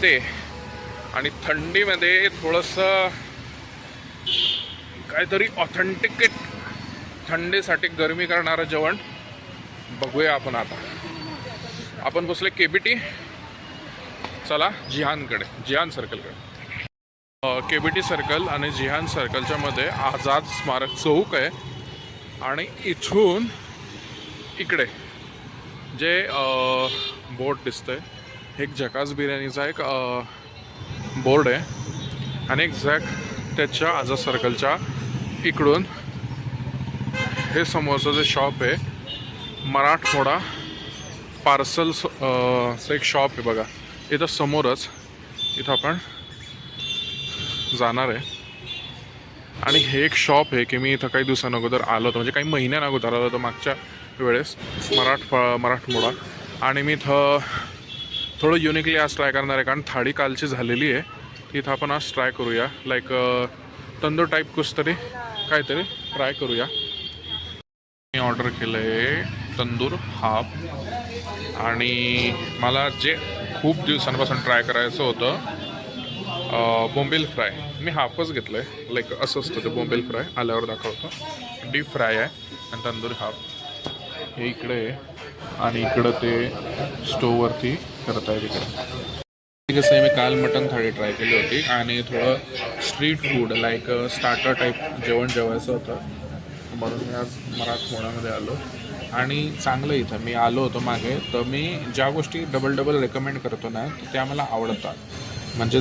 ते आणि थंडीमध्ये थोडंसं काहीतरी ऑथेंटिकेट थंडीसाठी गरमी करणारं जेवण बघूया आपण. आता आपण बसले KBT. चला जिहानकडे, जिहान सर्कलकडे. KBT सर्कल आणि जिहान सर्कलच्या मध्ये आझाद स्मारक चौक आहे आणि इथून इकडे जे बोर्ड दिसतंय एक झकास बिर्याणीचा एक बोर्ड आहे आणि एक्झॅक्ट त्याच्या आझाद सर्कलच्या इकडून हे समोरचं जे शॉप आहे मराठमोडा पार्सल्सचं एक शॉप आहे बघा. इथं समोरच इथं आपण जाणार आहे आणि हे एक शॉप आहे की मी इथं काही दिवसांअगोदर आलो होतो, म्हणजे काही महिन्यांअगोदर आलो होतो मागच्या वेळेस मराठमोडा. आणि मी इथं थोडं युनिकली आज ट्राय करणार आहे कारण थाळी कालची झालेली आहे. इथं आपण आज ट्राय करूया लाईक तंदूर टाईप कुछ तरी काहीतरी ट्राय करूया. मी ऑर्डर केलं आहे तंदूर हाफ आणि मला जे खूप दिवसांपासून ट्राय करायचं होतं बोंबील फ्राय. मी हाफच घेतलं आहे, लाईक असं असतं ते बोंबील फ्राय. आल्यावर दाखवतो. डीप फ्राय आहे आणि तंदूर हाफ हे इकडे आहे आणि इकडं ते स्टोववरती करत आहे तिकडे. कसं आहे मी काल मटन थाळी ट्राय केली होती आणि थोडं street food like starter type जेवण जेवायचं होतं म्हणून मी आज मराठमोळ्यामध्ये आलो. आणि चांगलं इथं मी आलो होतो मागे तर मी ज्या गोष्टी डबल रेकमेंड करतो ना त्या मला आवडतात. म्हणजे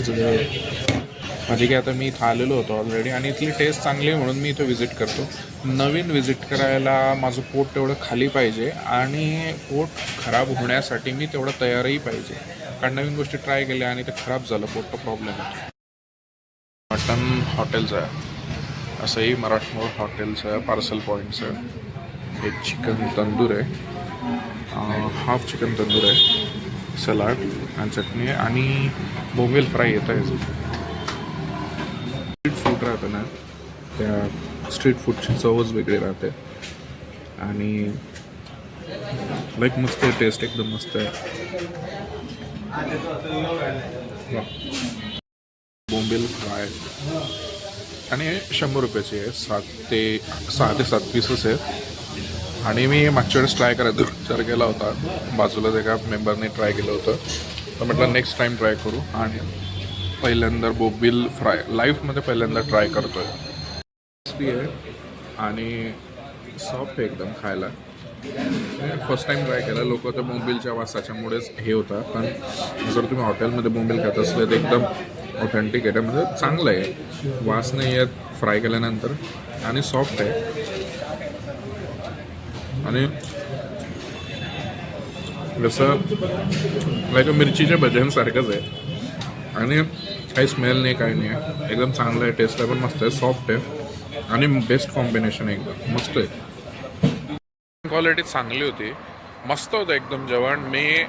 की आता मी इथं आलेलो होतो ऑलरेडी आणि इथली टेस्ट चांगली आहे म्हणून मी इथं व्हिजिट करतो. नवीन व्हिजिट करायला माझं पोट तेवढं खाली पाहिजे आणि पोट खराब होण्यासाठी मी तेवढं तयारही पाहिजे कारण नवीन गोष्टी ट्राय केल्या आणि ते खराब झालं पोट प्रॉब्लेम होतो. मटन हॉटेलचं आहे असंही मराठमोळ हॉटेलचं आहे पार्सल पॉईंटचं आहे. एक चिकन तंदूर आहे हाफ चिकन तंदूर आहे सलाड आणि चटणी आहे आणि बोंबील फ्राय येत आहे. स्ट्रीट फूड राहतं ना त्या स्ट्रीट फूडची चवच वेगळी राहते आणि लाईक मस्त आहे. टेस्ट एकदम मस्त आहे. बोंबील फ्राय आणि 100 रुपयाची आहे. 6 ते 7 पीसेस आहेत आणि मी मागच्या वेळेस ट्राय करायचा विचार केला होता. बाजूलाच एका मेंबरने ट्राय केलं होतं तर म्हटलं नेक्स्ट टाईम ट्राय करू आणि पहिल्यांदा बोंबील फ्राय लाईफमध्ये पहिल्यांदा ट्राय करतो आहे. क्रिस्पी आहे आणि सॉफ्ट आहे एकदम खायला. फर्स्ट टाईम ट्राय केला. लोक त्या बोंबीलच्या वासाच्यामुळेच हे होता पण जर तुम्ही हॉटेलमध्ये बोंबील खात असले तर एकदम ऑथेंटिक आहे. म्हणजे चांगलं आहे. वास नाही येत फ्राय केल्यानंतर आणि सॉफ्ट आहे आणि जसं लाईक मिरचीच्या भज्यांसारखंच आहे आणि काही स्मेल नाही काही नाही. एकदम चांगलं आहे. टेस्टला पण मस्त आहे. सॉफ्ट आहे आणि बेस्ट कॉम्बिनेशन आहे. एकदम मस्त आहे. क्वालिटी चांगली होती. मस्त होतं एकदम जेवण. मी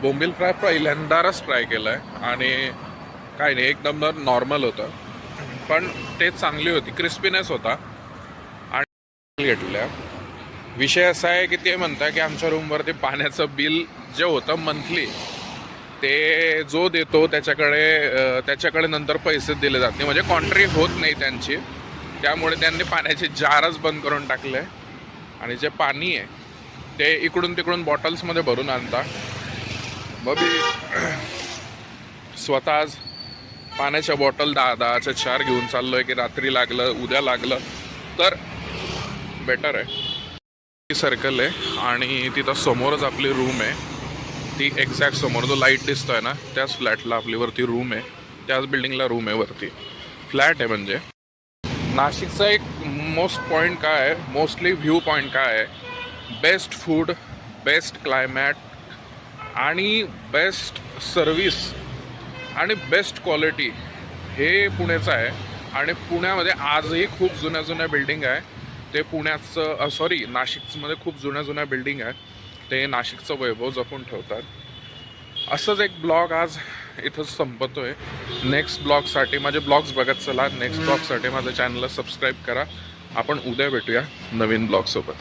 बोंबील फ्राय पहिल्यांदाच ट्राय केलं आहे आणि काही नाही एकदम नॉर्मल होतं पण टेस्ट चांगली होती. क्रिस्पीनेस होता आणि घेतल्या. विषय असा आहे की ते म्हणतात की आमच्या रूमवरती पाण्याचं बिल जे होतं मंथली ते जो देतो त्याच्याकडे नंतर पैसे दिले जात नाही. म्हणजे कॉन्ट्री होत नाही त्यांची. त्यामुळे त्यांनी पाण्याचे जारच बंद करून टाकले आणि जे पाणी आहे ते इकडून तिकडून बॉटल्समध्ये भरून आणतात. मग मी स्वतःच पाण्याच्या बॉटल 10-10च्या 4 घेऊन चाललो आहे की रात्री लागलं उद्या लागलं तर बेटर आहे. सर्कल आहे आणि तिथं समोरच आपली रूम आहे. ती एक्झॅक्ट समोर जो लाईट दिसतोय ना त्याच फ्लॅटला आपली वरती रूम आहे. त्याच बिल्डिंगला रूम आहे वरती. फ्लॅट आहे. म्हणजे नाशिकचा एक पॉईंट काय आहे मोस्टली व्ह्यू पॉईंट काय आहे बेस्ट फूड बेस्ट क्लायमॅट आणि बेस्ट सर्विस आणि बेस्ट क्वालिटी हे पुण्याचं आहे. आणि पुण्यामध्ये आजही खूप जुन्या बिल्डिंग आहे. ते पुण्याचं नाशिकमध्ये खूप जुन्या बिल्डिंग आहे. ते नाशिकचं वैभव जपून ठेवतात. असंच एक ब्लॉग आज इथंच संपतोय. नेक्स्ट ब्लॉगसाठी माझे ब्लॉग्स बघत चला. नेक्स्ट ब्लॉगसाठी माझ्या चॅनलला सबस्क्राईब करा. आपण उद्या भेटूया नवीन ब्लॉगसोबत.